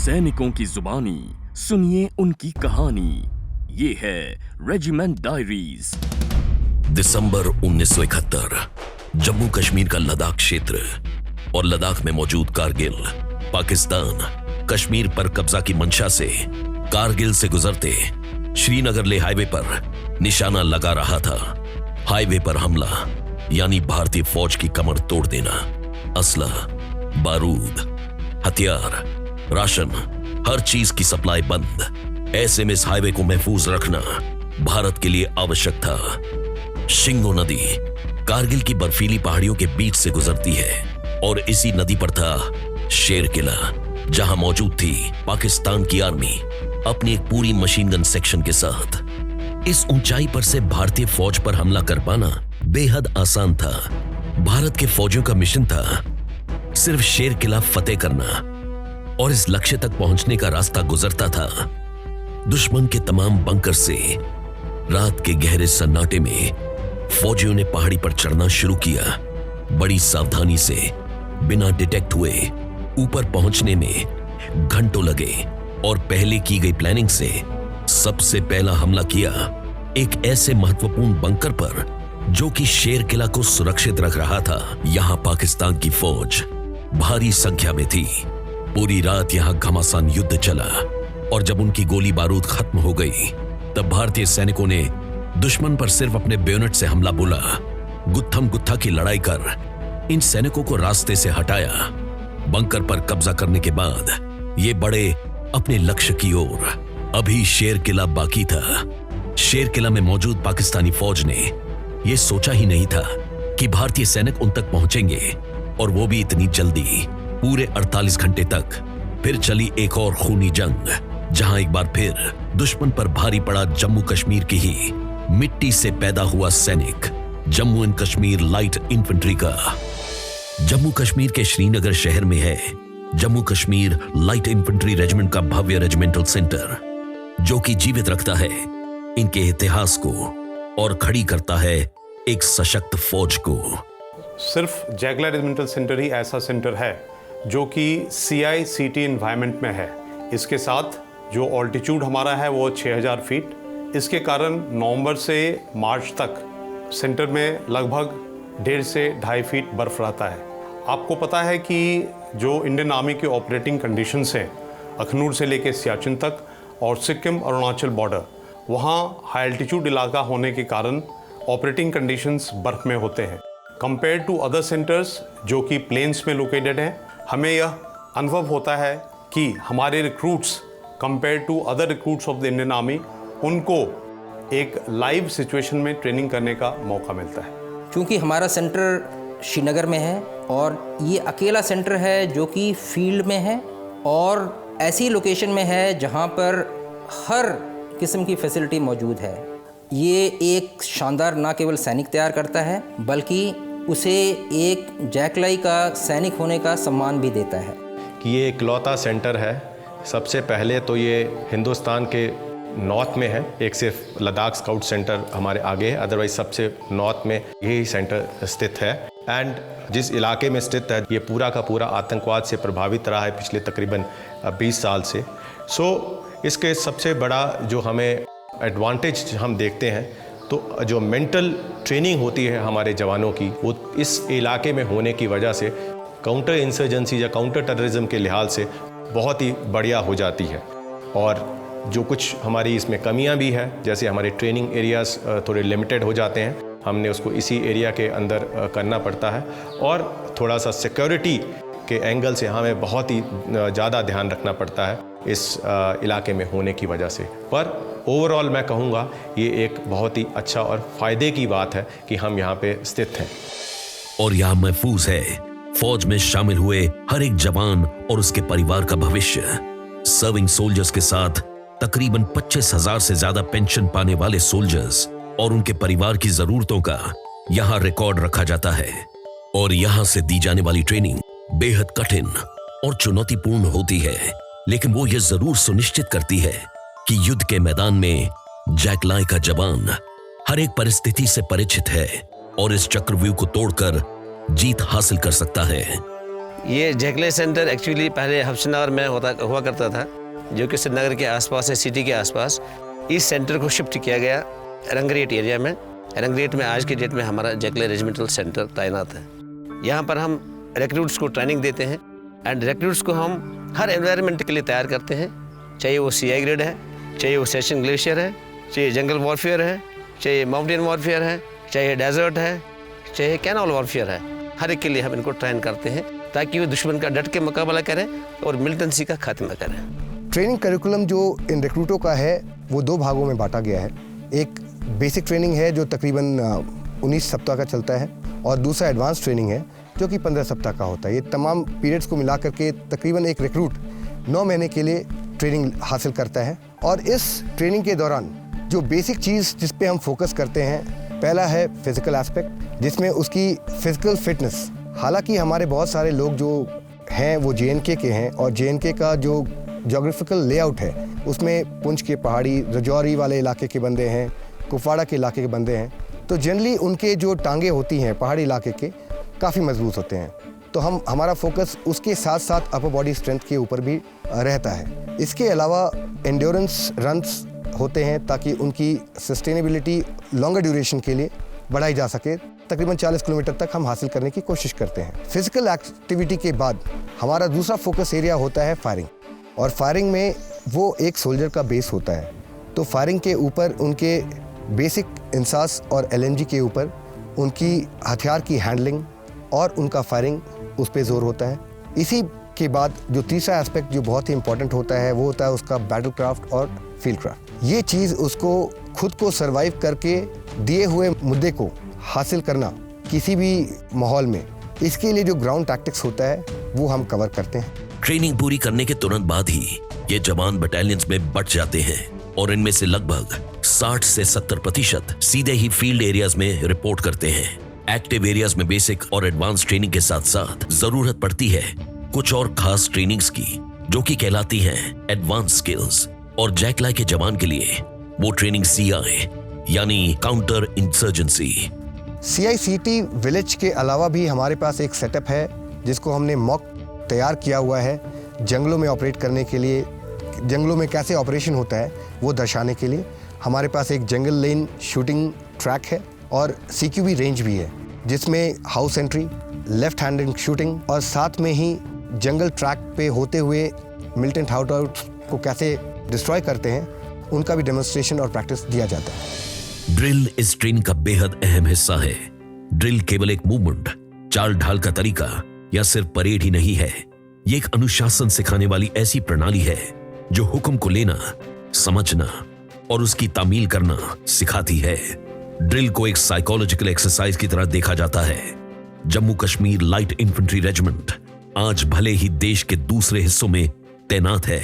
सैनिकों की जुबानी सुनिए उनकी कहानी। ये है रेजिमेंट डायरीज। दिसंबर 1971 जम्मू कश्मीर का लद्दाख क्षेत्र और लद्दाख में मौजूद कारगिल पाकिस्तान कश्मीर पर कब्जा की मंशा से कारगिल से गुजरते श्रीनगर ले हाईवे पर निशाना लगा रहा था। हाईवे पर हमला यानी भारतीय फौज की कमर तोड़ देना। असला, बारूद, हथियार, राशन, हर चीज की सप्लाई बंद। ऐसे में इस हाईवे को महफूज रखना भारत के लिए आवश्यक था। शिंगो नदी कारगिल की बर्फीली पहाड़ियों के बीच से गुजरती है और इसी नदी पर था शेर किला, जहां मौजूद थी पाकिस्तान की आर्मी अपनी एक पूरी मशीन गन सेक्शन के साथ। इस ऊंचाई पर से भारतीय फौज पर हमला कर पाना बेहद आसान था। भारत के फौजियों का मिशन था सिर्फ शेर किला फतेह करना और इस लक्ष्य तक पहुंचने का रास्ता गुजरता था दुश्मन के तमाम बंकर से। रात के गहरे सन्नाटे में फौजियों ने पहाड़ी पर चढ़ना शुरू किया। बड़ी सावधानी से बिना डिटेक्ट हुए ऊपर पहुंचने में घंटों लगे और पहले की गई प्लानिंग से सबसे पहला हमला किया एक ऐसे महत्वपूर्ण बंकर पर जो कि शेर किला को सुरक्षित रख रहा था। यहां पाकिस्तान की फौज भारी संख्या में थी। पूरी रात यहां घमासान युद्ध चला और जब उनकी गोली बारूद खत्म हो गई तब भारतीय सैनिकों ने दुश्मन पर सिर्फ अपने बेयोनेट से हमला बोला। गुत्थम गुत्था की लड़ाई कर इन सैनिकों को रास्ते से हटाया। बंकर पर कब्जा करने के बाद ये बढ़े अपने लक्ष्य की ओर। अभी शेर किला बाकी था। शेर किला में मौजूद पाकिस्तानी फौज ने यह सोचा ही नहीं था कि भारतीय सैनिक उन तक पहुंचेंगे और वो भी इतनी जल्दी। पूरे 48 घंटे तक फिर चली एक और खूनी जंग, जहां एक बार फिर दुश्मन पर भारी पड़ा जम्मू कश्मीर की ही मिट्टी से पैदा हुआ सैनिक, Jammu and Kashmir light infantry का। जम्मू कश्मीर के श्रीनगर शहर में है Jammu Kashmir light infantry regiment का भव्य रेजिमेंटल सेंटर, जो कि जीवित रखता है इनके इतिहास को और खड़ी करता है एक सशक्त फौज को। सिर्फ जैगला रेजिमेंटल सेंटर ही ऐसा सेंटर है जो कि CICT एनवायरनमेंट में है। इसके साथ जो ऑल्टीट्यूड हमारा है वो 6000 फीट। इसके कारण नवंबर से मार्च तक सेंटर में लगभग 1.5 से 2.5 फीट बर्फ रहता है। आपको पता है कि जो इंडियन आर्मी के ऑपरेटिंग कंडीशंस हैं अखनूर से लेकर सियाचिन तक और सिक्किम अरुणाचल बॉर्डर, वहाँ हाई एल्टीट्यूड इलाका होने के कारण ऑपरेटिंग कंडीशंस बर्फ में होते हैं। कंपेयर टू अदर सेंटर्स जो कि प्लेन्स में लोकेटेड हैं, हमें यह अनुभव होता है कि हमारे recruits compare to other recruits of the Indian army, उनको एक लाइव सिचुएशन में ट्रेनिंग करने का मौका मिलता है। क्योंकि हमारा सेंटर श्रीनगर में है और ये अकेला सेंटर है जो कि फील्ड में है और ऐसी लोकेशन में है जहाँ पर हर किस्म की फैसिलिटी मौजूद है। ये एक शानदार ना केवल सैनिक तैयार करता है बल्कि उसे एक जैकलाई का सैनिक होने का सम्मान भी देता है। कि ये इकलौता सेंटर है। सबसे पहले तो ये हिंदुस्तान के नॉर्थ में है। एक सिर्फ लद्दाख स्काउट सेंटर हमारे आगे है, अदरवाइज सबसे नॉर्थ में यही सेंटर स्थित है। एंड जिस इलाके में स्थित है ये पूरा का पूरा आतंकवाद से प्रभावित रहा है पिछले तकरीबन 20 साल से। इसके सबसे बड़ा जो हमें एडवांटेज हम देखते हैं तो जो मेंटल ट्रेनिंग होती है हमारे जवानों की, वो इस इलाके में होने की वजह से काउंटर इंसर्जेंसी या काउंटर टेररिज्म के लिहाज से बहुत ही बढ़िया हो जाती है। और जो कुछ हमारी इसमें कमियां भी है, जैसे हमारे ट्रेनिंग एरियाज़ थोड़े लिमिटेड हो जाते हैं, हमने उसको इसी एरिया के अंदर करना पड़ता है। और थोड़ा सा सिक्योरिटी के एंगल से हमें बहुत ही ज़्यादा ध्यान रखना पड़ता है इस इलाके में होने की वजह से। पर ओवरऑल मैं कहूँगा ये एक बहुत ही अच्छा और फ़ायदे की बात है कि हम यहाँ पे स्थित हैं। और यहाँ महफूज है फौज में शामिल हुए हर एक जवान और उसके परिवार का भविष्य। सर्विंग सोल्जर्स के साथ तकरीबन 25,000 से ज्यादा पेंशन पाने वाले सोल्जर्स और उनके परिवार की जरूरतों का यहाँ रिकॉर्ड रखा जाता है। और यहाँ से दी जाने वाली ट्रेनिंग बेहद कठिन और चुनौतीपूर्ण होती है, लेकिन वो ये जरूर सुनिश्चित करती है कि युद्ध के मैदान में जैकलाई का जवान हर एक परिस्थिति से परिचित है और इस चक्रव्यूह को तोड़कर जीत हासिल कर सकता है। ये जैकले सेंटर एक्चुअली पहले हफ्सनगर में हुआ करता था, जो कि श्रीनगर के आसपास है, सिटी के आसपास। इस सेंटर को शिफ्ट किया गया रंगरेट एरिया में। रंगरेट में आज की डेट में हमारा जैकले रेजिमेंटल सेंटर तैनात है। यहाँ पर हम रिक्रूट्स को ट्रेनिंग देते हैं एंड रिक्रूट्स को हम हर एनवायरनमेंट के लिए तैयार करते हैं, चाहे वो CI ग्रेड है, चाहे वो सेशन ग्लेशियर है, चाहे जंगल वॉरफेयर है, चाहे माउंटेन वॉरफेयर है, चाहे डेजर्ट है, चाहे कैनल वॉरफेयर है। हर एक के लिए हम इनको ट्रेन करते हैं ताकि वो दुश्मन का डट के मुकाबला करें और मिलिटेंसी का खात्मा करें। ट्रेनिंग करिकुलम जो इन रिक्रूटों का है वो 2 भागों में बांटा गया है। एक बेसिक ट्रेनिंग है जो तकरीबन 19 सप्ताह का चलता है, और दूसरा एडवांस ट्रेनिंग है जो कि 15 सप्ताह का होता है। ये तमाम पीरियड्स को मिला करके तकरीबन एक रिक्रूट 9 महीने के लिए ट्रेनिंग हासिल करता है। और इस ट्रेनिंग के दौरान जो बेसिक चीज़ जिस पे हम फोकस करते हैं, पहला है फिज़िकल एस्पेक्ट, जिसमें उसकी फ़िज़िकल फिटनेस। हालांकि हमारे बहुत सारे लोग जो हैं वो JNK के हैं, और JNK का जो जोग्राफिकल लेआउट है उसमें पुंछ के पहाड़ी, रजौरी वाले इलाके के बंदे हैं, कुपवाड़ा के इलाके के बंदे हैं, तो जनरली उनके जो टांगे होती हैं पहाड़ी इलाके के काफ़ी मजबूत होते हैं। तो हमारा फोकस उसके साथ साथ अपर बॉडी स्ट्रेंथ के ऊपर भी रहता है। इसके अलावा एंड्योरेंस रन्स होते हैं ताकि उनकी सस्टेनेबिलिटी लॉन्गर ड्यूरेशन के लिए बढ़ाई जा सके। तकरीबन 40 किलोमीटर तक हम हासिल करने की कोशिश करते हैं। फिजिकल एक्टिविटी के बाद हमारा दूसरा फोकस एरिया होता है फायरिंग, और फायरिंग में वो एक सोल्जर का बेस होता है। तो फायरिंग के ऊपर उनके बेसिक इंसास और LMG के ऊपर उनकी हथियार की हैंडलिंग और उनका फायरिंग, उस पर जोर होता है। इसी के बाद जो तीसरा एस्पेक्ट जो बहुत ही इंपॉर्टेंट होता है वो होता है उसका बैटल क्राफ्ट और फील्ड क्राफ्ट। ये चीज़ उसको खुद को सर्वाइव करके दिए हुए मुद्दे को हासिल करना किसी भी माहौल में, इसके लिए जो ग्राउंड टैक्टिक्स होता है वो हम कवर करते हैं। ट्रेनिंग पूरी करने के तुरंत बाद ही ये जवान बटालियंस में बट जाते हैं और इनमें से लगभग 60 से 70% सीधे ही फील्ड एरियाज में रिपोर्ट करते हैं। एक्टिव एरियाज में बेसिक और एडवांस ट्रेनिंग के साथ साथ जरूरत पड़ती है कुछ और खास ट्रेनिंग्स की, जो कि कहलाती हैं एडवांस स्किल्स। और जैकला के जवान के लिए वो ट्रेनिंग CI यानी काउंटर इंसर्जेंसी। CICT विलेज के अलावा भी हमारे पास एक सेटअप है जिसको हमने मॉक तैयार किया हुआ है जंगलों में ऑपरेट करने के लिए। जंगलों में कैसे ऑपरेशन होता है वो दर्शाने के लिए हमारे पास एक जंगल लेन शूटिंग ट्रैक है, और CQB रेंज भी है जिसमें house entry, left handed shooting, और साथ में ही जंगल ट्रैक पे होते हुए मिलिटेंट हाउटआउट्स को कैसे डिस्ट्रॉय करते हैं उनका भी डेमोन्स्ट्रेशन और प्रैक्टिस दिया जाता है। ड्रिल इस ट्रेनिंग का बेहद अहम हिस्सा है। ड्रिल केवल एक मूवमेंट, चाल ढाल का तरीका या सिर्फ परेड ही नहीं है। ये एक अनुशासन सिखाने वाली ऐसी प्रणाली है जो हुक्म को लेना, समझना और उसकी तामील करना सिखाती है। ड्रिल को एक साइकोलॉजिकल एक्सरसाइज की तरह देखा जाता है। Jammu Kashmir light infantry regiment आज भले ही देश के दूसरे हिस्सों में तैनात है,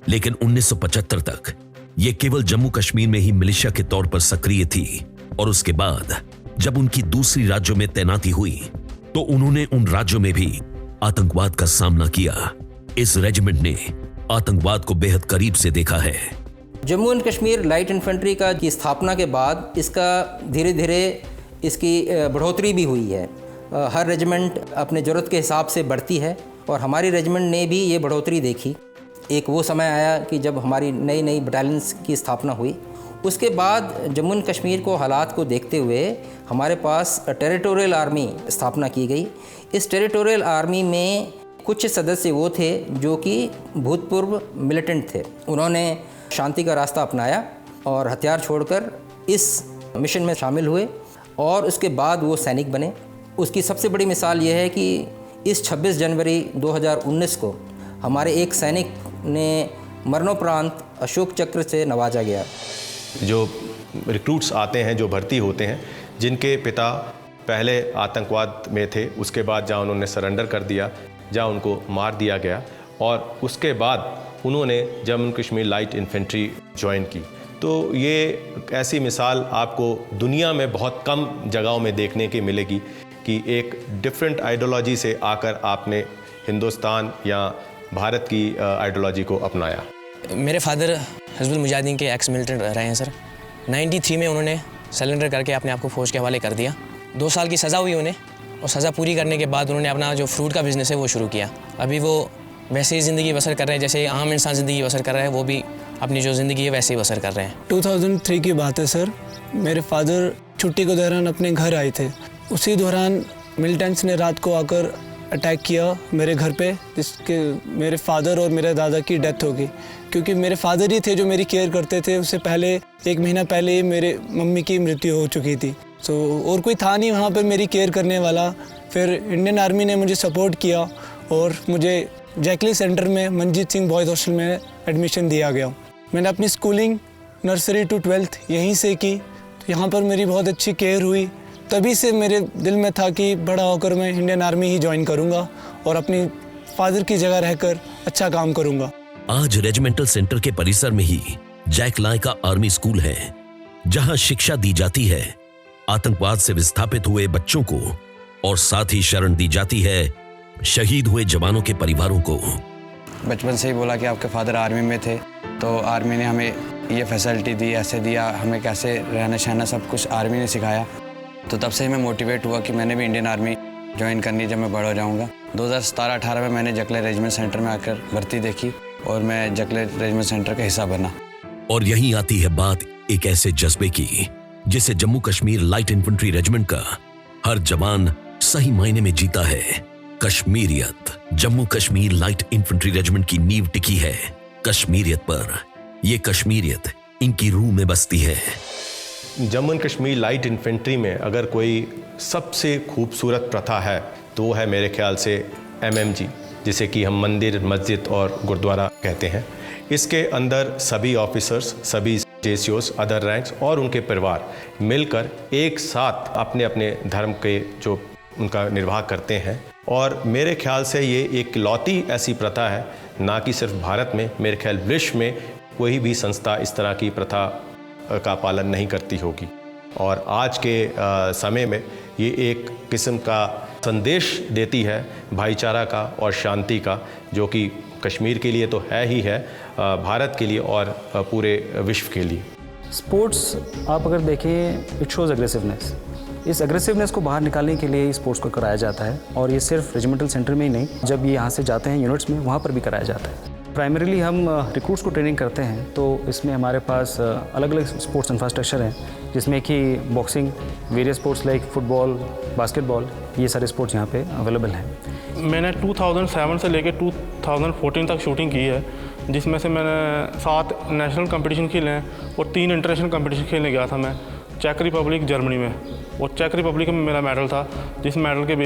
लेकिन 1975 तक ये केवल जम्मू कश्मीर में ही मिलिशिया के तौर पर सक्रिय थी। और उसके बाद जब उनकी दूसरी राज्यों में तैनाती हुई तो उन्होंने उन राज्यों में भी आतंकवाद का सामना किया। इस रेजिमेंट ने आतंकवाद को बेहद करीब से देखा है। Jammu and Kashmir light infantry की स्थापना के बाद इसका धीरे धीरे इसकी बढ़ोतरी भी हुई है। हर रेजिमेंट अपने ज़रूरत के हिसाब से बढ़ती है, और हमारी रेजिमेंट ने भी ये बढ़ोतरी देखी। एक वो समय आया कि जब हमारी नई नई बटालियंस की स्थापना हुई। उसके बाद जम्मू एंड कश्मीर को हालात को देखते हुए हमारे पास टेरिटोरियल आर्मी स्थापना की गई। इस टेरिटोरियल आर्मी में कुछ सदस्य वो थे जो कि भूतपूर्व मिलिटेंट थे। उन्होंने शांति का रास्ता अपनाया और हथियार छोड़कर इस मिशन में शामिल हुए, और उसके बाद वो सैनिक बने। उसकी सबसे बड़ी मिसाल ये है कि इस 26 जनवरी 2019 को हमारे एक सैनिक ने मरणोपरांत अशोक चक्र से नवाजा गया। जो रिक्रूट्स आते हैं, जो भर्ती होते हैं, जिनके पिता पहले आतंकवाद में थे, उसके बाद जहाँ उन्होंने सरेंडर कर दिया, जहाँ उनको मार दिया गया, और उसके बाद उन्होंने Jammu Kashmir light infantry join की। तो ये ऐसी मिसाल आपको दुनिया में बहुत कम जगहों में देखने की मिलेगी कि एक डिफरेंट आइडियोलॉजी से आकर आपने हिंदुस्तान या भारत की आइडियोलॉजी को अपनाया। मेरे फादर हिज़्बुल मुजाहिदीन के एक्स मिलिटेंट रहे हैं सर। 93 में उन्होंने सरेंडर करके अपने आप को फ़ौज के हवाले कर दिया। 2 साल की सज़ा हुई उन्हें, और सज़ा पूरी करने के बाद उन्होंने अपना जो फ्रूट का बिज़नेस है वो शुरू किया। अभी वो वैसे ही ज़िंदगी बसर कर रहे हैं जैसे आम इंसान ज़िंदगी बसर कर रहा है, वो भी अपनी जो ज़िंदगी है वैसे ही बसर कर रहे हैं। 2003 की बात है सर, मेरे फादर छुट्टी के दौरान अपने घर आए थे। उसी दौरान मिलिटेंट्स ने रात को आकर अटैक किया मेरे घर पे, जिसके मेरे फादर और मेरे दादा की डेथ हो गई। क्योंकि मेरे फादर ही थे जो मेरी केयर करते थे, उससे पहले 1 महीना पहले ही मेरे मम्मी की मृत्यु हो चुकी थी। और कोई था नहीं वहाँ पर मेरी केयर करने वाला। फिर इंडियन आर्मी ने मुझे सपोर्ट किया और मुझे जैकली सेंटर में मंजीत सिंह बॉयज़ हॉस्टल में एडमिशन दिया गया। मैंने अपनी स्कूलिंग नर्सरी टू 12th यहीं से की। तो यहाँ पर मेरी बहुत अच्छी केयर हुई। तभी से मेरे दिल में था कि बड़ा होकर मैं इंडियन आर्मी ही ज्वाइन करूँगा और अपनी फादर की जगह रहकर अच्छा काम करूँगा। आज रेजिमेंटल सेंटर के परिसर में ही जैकलाई का आर्मी स्कूल है, जहां शिक्षा दी जाती है आतंकवाद से विस्थापित हुए बच्चों को और साथ ही शरण दी जाती है शहीद हुए जवानों के परिवारों को। बचपन से ही बोला कि आपके फादर आर्मी में थे, तो आर्मी ने हमें ये फैसिलिटी दी, ऐसे दिया, हमें कैसे रहना सहना सब कुछ आर्मी ने सिखाया। तो तब से ही मैं मोटिवेट हुआ कि मैंने भी इंडियन आर्मी ज्वाइन करनी जब मैं बड़ा हो जाऊँगा। 2017-18 में मैंने जकले रेजिमेंट सेंटर में आकर भर्ती देखी और मैं जकले रेजिमेंट सेंटर का हिस्सा बना। और यहीं आती है बात एक ऐसे जज्बे की जिसे Jammu Kashmir light infantry regiment का हर जवान सही मायने में जीता है, कश्मीरियत। Jammu Kashmir light infantry regiment की नींव टिकी है कश्मीरियत पर। ये कश्मीरियत इनकी रूह में बसती है। Jammu and Kashmir light infantry में अगर कोई सबसे खूबसूरत प्रथा है तो वो है मेरे ख्याल से MMG, जिसे कि हम मंदिर, मस्जिद और गुरुद्वारा कहते हैं। इसके अंदर सभी ऑफिसर्स, सभी JCOs, अदर रैंक्स और उनके परिवार मिलकर एक साथ अपने अपने धर्म के जो उनका निर्वाह करते हैं। और मेरे ख्याल से ये एक इकलौती ऐसी प्रथा है, ना कि सिर्फ भारत में, मेरे ख्याल विश्व में कोई भी संस्था इस तरह की प्रथा का पालन नहीं करती होगी। और आज के समय में ये एक किस्म का संदेश देती है भाईचारा का और शांति का, जो कि कश्मीर के लिए तो है ही है, भारत के लिए और पूरे विश्व के लिए। स्पोर्ट्स आप अगर देखें, इट शोज़ एग्रेसिवनेस। इस एग्रेसिवनेस को बाहर निकालने के लिए स्पोर्ट्स को कराया जाता है, और ये सिर्फ रेजिमेंटल सेंटर में ही नहीं, जब ये यहाँ से जाते हैं यूनिट्स में, वहाँ पर भी कराया जाता है। प्राइमरीली हम रिक्रूट्स को ट्रेनिंग करते हैं, तो इसमें हमारे पास अलग अलग स्पोर्ट्स इंफ्रास्ट्रक्चर हैं, जिसमें कि boxing, various sports like football, basketball, ये सारे स्पोर्ट्स यहाँ पे अवेलेबल हैं। मैंने 2007 से लेकर 2014 तक शूटिंग की है, जिसमें से मैंने 7 नेशनल कंपटीशन खेले हैं और 3 इंटरनेशनल कंपटीशन खेलने गया था मैं चेक रिपब्लिक, जर्मनी में। और चेक रिपब्लिक में मेरा मेडल था, जिस मेडल के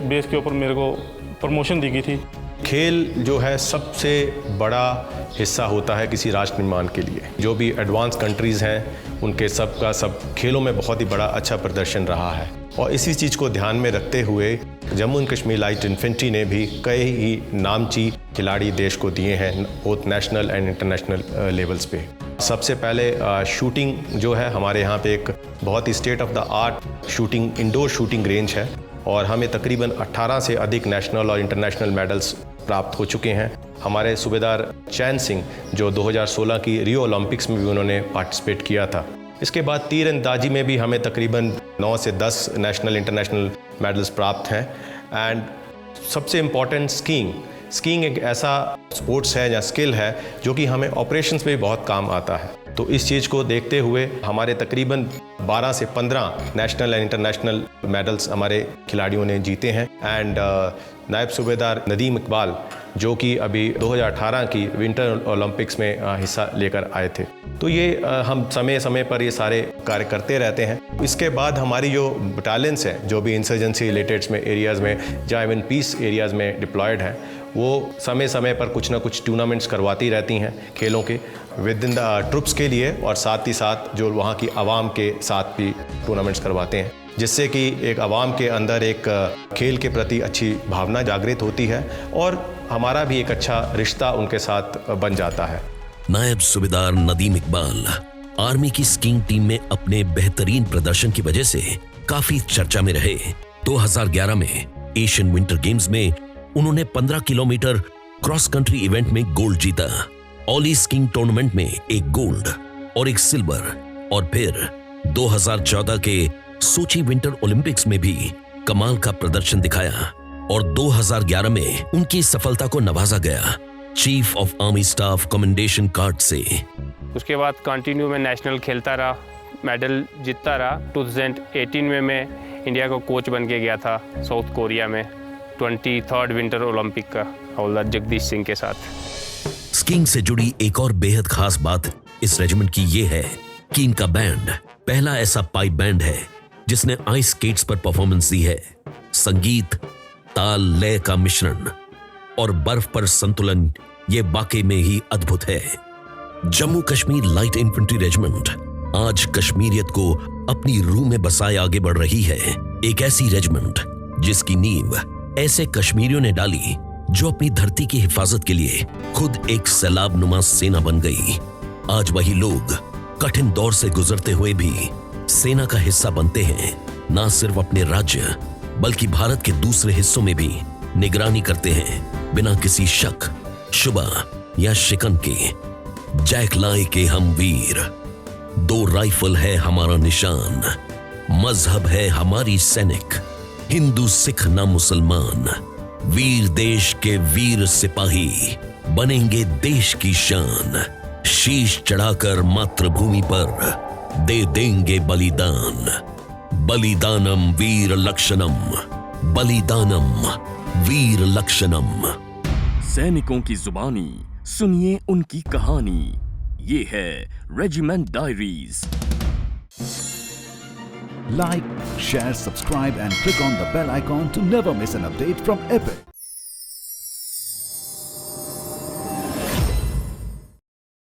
बेस के ऊपर मेरे को प्रमोशन दी गई थी। खेल जो है सबसे बड़ा हिस्सा होता है किसी राष्ट्र निर्माण के लिए। जो भी एडवांस कंट्रीज़ हैं उनके सब का सब खेलों में बहुत ही बड़ा अच्छा प्रदर्शन रहा है। और इसी चीज़ को ध्यान में रखते हुए Jammu and Kashmir light infantry ने भी कई ही नामची खिलाड़ी देश को दिए हैं, both national and international levels पे। सबसे पहले शूटिंग जो है, हमारे यहाँ पे एक बहुत ही state of the art shooting, indoor shooting range है, और हमें तकरीबन 18 से अधिक नेशनल और इंटरनेशनल मेडल्स प्राप्त हो चुके हैं। हमारे सूबेदार चैन सिंह, जो 2016 की रियो ओलंपिक्स में भी उन्होंने पार्टिसिपेट किया था। इसके बाद तीरंदाजी में भी हमें तकरीबन 9 से 10 नेशनल इंटरनेशनल मेडल्स प्राप्त हैं। एंड सबसे इम्पॉर्टेंट स्कीइंग एक ऐसा स्पोर्ट्स है या स्किल है जो कि हमें ऑपरेशंस में भी बहुत काम आता है। तो इस चीज़ को देखते हुए हमारे तकरीबन 12 से 15 नेशनल एंड इंटरनेशनल मेडल्स हमारे खिलाड़ियों ने जीते हैं। एंड नायब सूबेदार नदीम इकबाल, जो कि अभी 2018 की विंटर ओलंपिक्स में हिस्सा लेकर आए थे। तो ये हम समय समय पर ये सारे कार्य करते रहते हैं। इसके बाद हमारी जो बटालियंस हैं, जो भी इंसर्जेंसी रिलेटेड्स में एरियाज़ में, जहाँ इवन पीस एरियाज़ में डिप्लॉयड हैं, वो समय समय पर कुछ ना कुछ टूर्नामेंट्स करवाती रहती हैं खेलों के विद इन द ट्रुप्स के लिए, और साथ ही साथ जो वहाँ की आवाम के साथ भी टूर्नामेंट्स करवाते हैं, जिससे कि एक आवाम के अंदर एक खेल के प्रति अच्छी भावना जागृत होती है और हमारा भी एक अच्छा रिश्ता उनके साथ बन जाता है। नायब सूबेदार नदीम इकबाल आर्मी की स्कीइंग टीम में अपने बेहतरीन प्रदर्शन की वजह से काफी चर्चा में रहे। 2011 में एशियन विंटर गेम्स में उन्होंने 15 किलोमीटर क्रॉस कंट्री इवेंट में गोल्ड जीता। ऑली स्कीइंग टूर्नामेंट में एक गोल्ड और एक सिल्वर, और फिर 2014 के सोची विंटर ओलंपिक्स में भी कमाल का प्रदर्शन दिखाया और 2011 में उनकी सफलता को नवाजा गया chief of army staff commendation card से। उसके बाद कंटिन्यू में नेशनल खेलता रहा, मेडल जीतता रहा। 2018 में मैं इंडिया का कोच बन के गया था साउथ कोरिया में 23rd विंटर ओलंपिक का हवलदार जगदीश सिंह के साथ। स्कीइंग से जुड़ी एक और बेहद खास बात इस रेजिमेंट की ये है कि इनका बैंड पहला ऐसा पाइप बैंड है जिसने आइस स्केट्स पर परफॉर्मेंस दी है। संगीत, ताल, लय का मिश्रण और बर्फ पर संतुलन ये वाकई में ही अद्भुत है। Jammu Kashmir light infantry regiment आज कश्मीरियत को अपनी रूह में बसाए आगे बढ़ रही है। एक ऐसी रेजिमेंट जिसकी नींव ऐसे कश्मीरियों ने डाली जो अपनी धरती की हिफाजत के लिए खुद एक सैलाब नुमा सेना बन गई। आज वही लोग कठिन दौर से गुजरते हुए भी सेना का हिस्सा बनते हैं। ना सिर्फ अपने राज्य बल्कि भारत के दूसरे हिस्सों में भी निगरानी करते हैं बिना किसी शक, शुबा या शिकन के। जैक लाए के हम वीर, 2 राइफल है हमारा निशान, मजहब है हमारी सैनिक, हिंदू सिख ना मुसलमान, वीर देश के वीर सिपाही बनेंगे देश की शान, शीश चढ़ाकर मातृभूमि पर दे देंगे बलिदान, बलिदानम वीर लक्षणम, बलिदानम वीर लक्षणम। सैनिकों की जुबानी सुनिए उनकी कहानी। ये है regiment diaries. Like, share, subscribe and click on the bell icon to never miss an update from Epic.